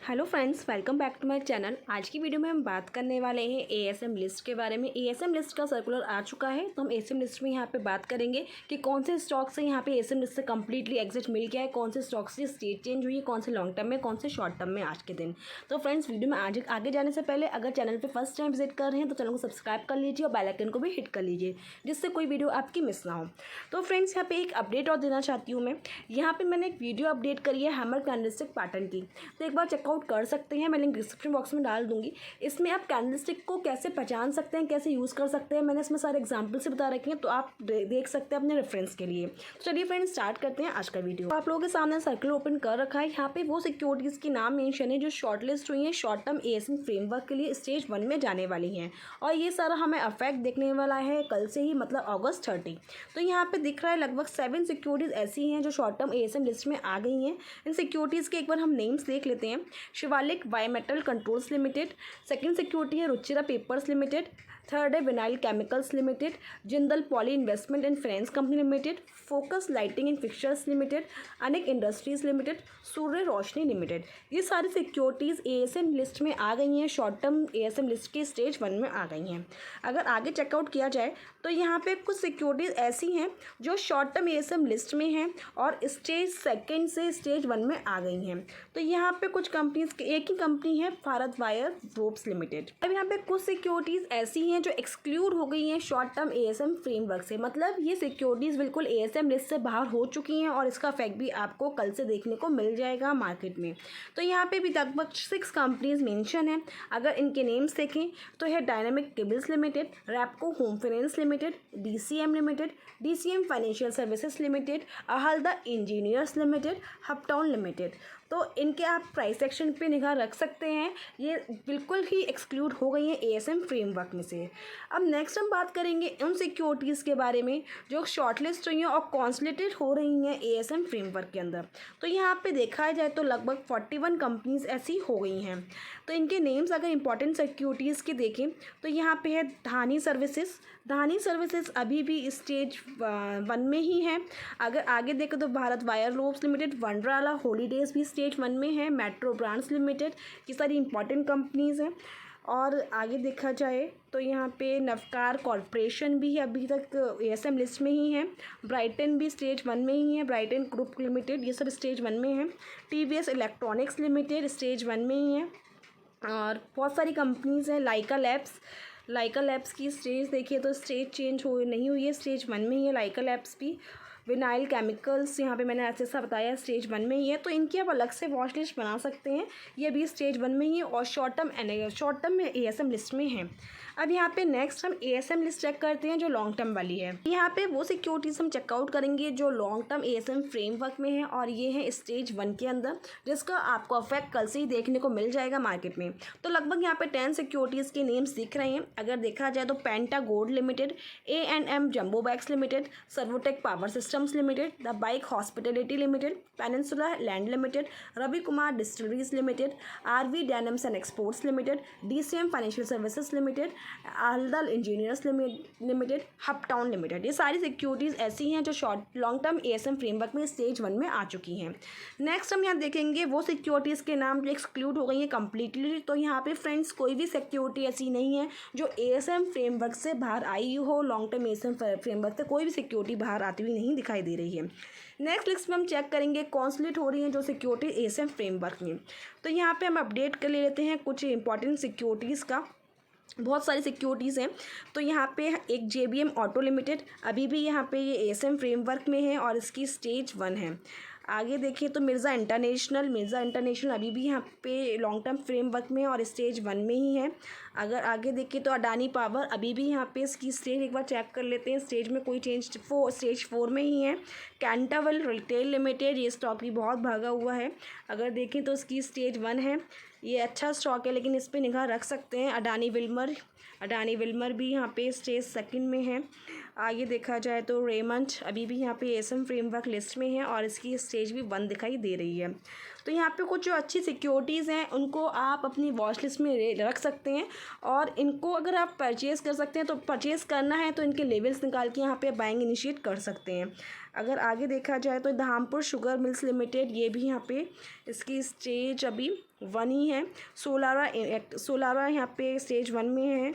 Hello friends, welcome back to my channel. आज की video में हम बात करने वाले हैं एएसएम लिस्ट के बारे में। एएसएम लिस्ट का सर्कुलर आ चुका है, तो हम एएसएम लिस्ट में यहाँ पे बात करेंगे कि कौन से स्टॉक से यहाँ पे एएसएम लिस्ट से कम्प्लीटली एग्जिट मिल गया है, कौन से स्टॉक से स्टेट चेंज हुई है, कौन से लॉन्ग टर्म में, कौन से शॉर्ट टर्म में आज के दिन। तो फ्रेंड्स, वीडियो में आज आगे जाने से पहले अगर चैनल पर फर्स्ट टाइम विजिट कर रहे हैं तो चैनल को सब्सक्राइब कर लीजिए और बेल आइकन को भी हिट कर लीजिए, जिससे कोई वीडियो आपकी मिस ना हो। तो फ्रेंड्स, यहाँ पे एक अपडेट और देना चाहती हूँ मैं। यहाँ पे मैंने एक वीडियो अपडेट करी है हैमर कैंडलस्टिक पैटर्न की, तो एक बार चेकआउट कर सकते हैं। मैं लिंक डिस्क्रिप्शन बॉक्स में डाल दूंगी। इसमें आप कैंडलस्टिक को कैसे पहचान सकते हैं, कैसे यूज़ कर सकते हैं, मैंने इसमें सारे एग्जांपल से बता रखे हैं, तो आप देख सकते हैं अपने रेफरेंस के लिए। तो चलिए फ्रेंड्स, स्टार्ट करते हैं आज का वीडियो। आप लोगों के सामने सर्कल ओपन कर रखा है। यहाँ पे वो सिक्योरिटीज़ के नाम मेंशन है जो शॉर्टलिस्ट हुई हैं शॉर्ट टर्म एएसएम फ्रेमवर्क के लिए स्टेज 1 में जाने वाली हैं, और ये सारा हमें अफेक्ट देखने वाला है कल से ही, मतलब अगस्त 30। तो यहाँ पे दिख रहा है लगभग 7 सिक्योरिटीज़ ऐसी हैं जो शॉर्ट टर्म एएसएम लिस्ट में आ गई हैं। इन सिक्योरिटीज़ के एक बार हम नेम्स देख लेते हैं। Shivalik biometal controls limited, second security है रुचिरा पेपर्स लिमिटेड, थर्ड है vinyl chemicals limited, Jindal poly investment and finance company limited, focus lighting and fixtures limited, अनेक इंडस्ट्रीज लिमिटेड, सूर्य रोशनी लिमिटेड। ये सारी सिक्योरिटीज़ एएसएम लिस्ट में आ गई हैं, शॉर्ट टर्म एएसएम लिस्ट के stage 1 में आ गई हैं। अगर आगे चेकआउट किया जाए तो यहाँ पे कुछ सिक्योरिटीज़ ऐसी हैं जो शॉर्ट टर्म एएसएम लिस्ट में हैं और स्टेज 2 से स्टेज 1 में आ गई हैं। तो यहाँ पे कुछ कंपनीज, एक ही कंपनी है भारत वायर रोप्स लिमिटेड। अब यहाँ पे कुछ सिक्योरिटीज़ ऐसी हैं जो एक्सक्लूड हो गई हैं शॉर्ट टर्म एएसएम फ्रेमवर्क से, मतलब ये सिक्योरिटीज़ बिल्कुल एएसएम लिस्ट से बाहर हो चुकी हैं और इसका इफेक्ट भी आपको कल से देखने को मिल जाएगा मार्केट में। तो यहाँ पे भी लगभग 6 कंपनीज मेंशन है। अगर इनके नेम्स देखें तो है dynamic cables limited, Repco home finance limited, DCM limited, DCM financial services limited, Ahlada engineers limited, Hubtown limited. तो इनके आप प्राइस सेक्शन पे निगाह रख सकते हैं, ये बिल्कुल ही एक्सक्लूड हो गई हैं एएसएम फ्रेमवर्क में से। अब नेक्स्ट हम बात करेंगे उन सिक्योरिटीज़ के बारे में जो शॉर्टलिस्ट हुई हैं और कॉन्सोलिडेटेड हो रही हैं एएसएम फ्रेमवर्क के अंदर। तो यहाँ पे देखा जाए तो लगभग 41 कंपनीज ऐसी हो गई हैं। तो इनके नेम्स अगर इंपॉर्टेंट सिक्योरिटीज़ के देखें तो यहाँ पे है धानी सर्विसेज। धानी सर्विसेज अभी भी स्टेज 1 में ही है। अगर आगे देखें तो Bharat wire ropes limited, Wonderla holidays भी स्टेज 1 में है, मेट्रो ब्रांड्स लिमिटेड, ये सारी इंपॉर्टेंट कंपनीज़ हैं। और आगे देखा जाए तो यहाँ पे नवकार कॉरपोरेशन भी अभी तक एएसएम लिस्ट में ही है, ब्राइटन भी स्टेज 1 में ही है, ब्राइटन ग्रुप लिमिटेड, ये सब स्टेज 1 में है, टीवीएस इलेक्ट्रॉनिक्स लिमिटेड स्टेज 1 में ही है। और बहुत सारी कंपनीज़ हैं, लाइका लैब्स की स्टेज देखिए तो स्टेज चेंज हो नहीं हुई है, स्टेज 1 में ही है लाइका लैब्स भी। विनाइल केमिकल्स यहाँ पे मैंने ऐसे सा बताया स्टेज 1 में ही है, तो इनकी आप अलग से वॉच लिस्ट बना सकते हैं, ये भी स्टेज 1 में ही है और शॉर्ट टर्म में एएसएम लिस्ट में है। अब यहाँ पे नेक्स्ट हम एएसएम लिस्ट चेक करते हैं जो लॉन्ग टर्म वाली है। यहाँ पे वो सिक्योरिटीज हम चेकआउट करेंगे जो लॉन्ग टर्म एएसएम फ्रेमवर्क में है और ये है स्टेज 1 के अंदर, जिसका आपको इफेक्ट कल से ही देखने को मिल जाएगा मार्केट में। तो लगभग यहाँ पे 10 सिक्योरिटीज़ के नेम्स दिख रहे हैं। अगर देखा जाए तो Penta gold limited, A&M jumbo bags limited, Servotech power systems limited, the Byke hospitality limited, peninsula land limited, Ravi Kumar distilleries limited, RV dynamos and exports limited, DCM financial services limited, Ahlada engineers limited, Hubtown limited. ये सारी securities ऐसी हैं जो short long term ASM framework में stage 1 में आ चुकी हैं। Next हम यहाँ देखेंगे वो सिक्योरिटीज़ के नाम जो एक्सक्लूड हो गई हैं कम्प्लीटली। तो यहाँ पे फ्रेंड्स कोई भी सिक्योरिटी ऐसी नहीं है जो एएसएम फ्रेमवर्क से बाहर आई हो, लॉन्ग टर्म एएसएम फ्रेमवर्क से कोई भी सिक्योरिटी बाहर आती हुई नहीं दिखाई दे रही है। नेक्स्ट लिस्ट में हम चेक करेंगे कॉन्सोलिडेट हो रही हैं जो सिक्योरिटी एएसएम फ्रेमवर्क में। तो यहाँ पे हम अपडेट कर लेते हैं कुछ इंपॉर्टेंट सिक्योरिटीज़ का। बहुत सारी सिक्योरिटीज़ हैं। तो यहाँ पे एक JBM ऑटो लिमिटेड अभी भी यहाँ पे ये एएसएम फ्रेमवर्क में है और इसकी स्टेज 1 है। आगे देखिए तो मिर्ज़ा इंटरनेशनल अभी भी यहाँ पे लॉन्ग टर्म फ्रेमवर्क में और स्टेज 1 में ही है। अगर आगे देखिए तो अडानी पावर अभी भी यहाँ पे इसकी स्टेज एक बार चेक कर लेते हैं, स्टेज में कोई चेंज स्टेज 4 में ही है। कैंटावेल रिटेल लिमिटेड, ये स्टॉक भी बहुत भागा हुआ है। अगर देखें तो इसकी स्टेज 1 है, ये अच्छा स्टॉक है लेकिन इस पर निगाह रख सकते हैं। अडानी विल्मर भी यहाँ पे स्टेज 2 में है। आगे देखा जाए तो रेमंड अभी भी यहाँ पे एएसएम फ्रेमवर्क लिस्ट में है और इसकी स्टेज भी 1 दिखाई दे रही है। तो यहाँ पे कुछ जो अच्छी सिक्योरिटीज़ हैं उनको आप अपनी वॉच लिस्ट में रख सकते हैं, और इनको अगर आप परचेज़ कर सकते हैं तो परचेज़ करना है तो इनके लेवल्स निकाल के यहाँ पे बाइंग इनिशिएट कर सकते हैं। अगर आगे देखा जाए तो धामपुर शुगर मिल्स लिमिटेड, ये भी यहाँ पे इसकी स्टेज अभी 1 ही है। सोलारा यहाँ पे स्टेज 1 में है।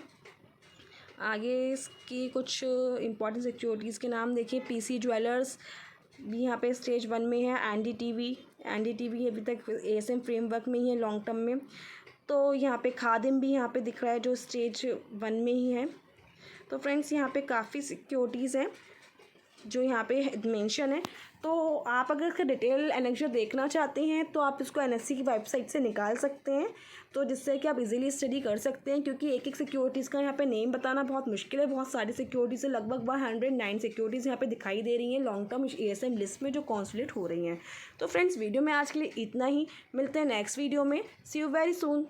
आगे इसकी कुछ इंपॉर्टेंट सिक्योरिटीज़ के नाम देखिए, पीसी ज्वेलर्स भी यहाँ पे स्टेज 1 में है। एनडीटीवी अभी तक एएसएम फ्रेमवर्क में ही है लॉन्ग टर्म में। तो यहाँ पे खादिम भी यहाँ पे दिख रहा है जो स्टेज 1 में ही है। तो फ्रेंड्स यहाँ पे काफ़ी सिक्योरिटीज़ हैं जो यहाँ पे मेंशन है। तो आप अगर इसका डिटेल एनेक्चर देखना चाहते हैं तो आप इसको एनएससी की वेबसाइट से निकाल सकते हैं, तो जिससे कि आप इजीली स्टडी कर सकते हैं, क्योंकि एक एक सिक्योरिटीज़ का यहाँ पे नेम बताना बहुत मुश्किल है। बहुत सारी सिक्योरिटीज़ से लगभग 109 सिक्योरिटीज़ यहाँ पे दिखाई दे रही हैं लॉन्ग टर्म एएसएम लिस्ट में जो कॉन्सुलेट हो रही हैं। तो फ्रेंड्स वीडियो में आज के लिए इतना ही, मिलते हैं नेक्स्ट वीडियो में। सी यू वेरी सून।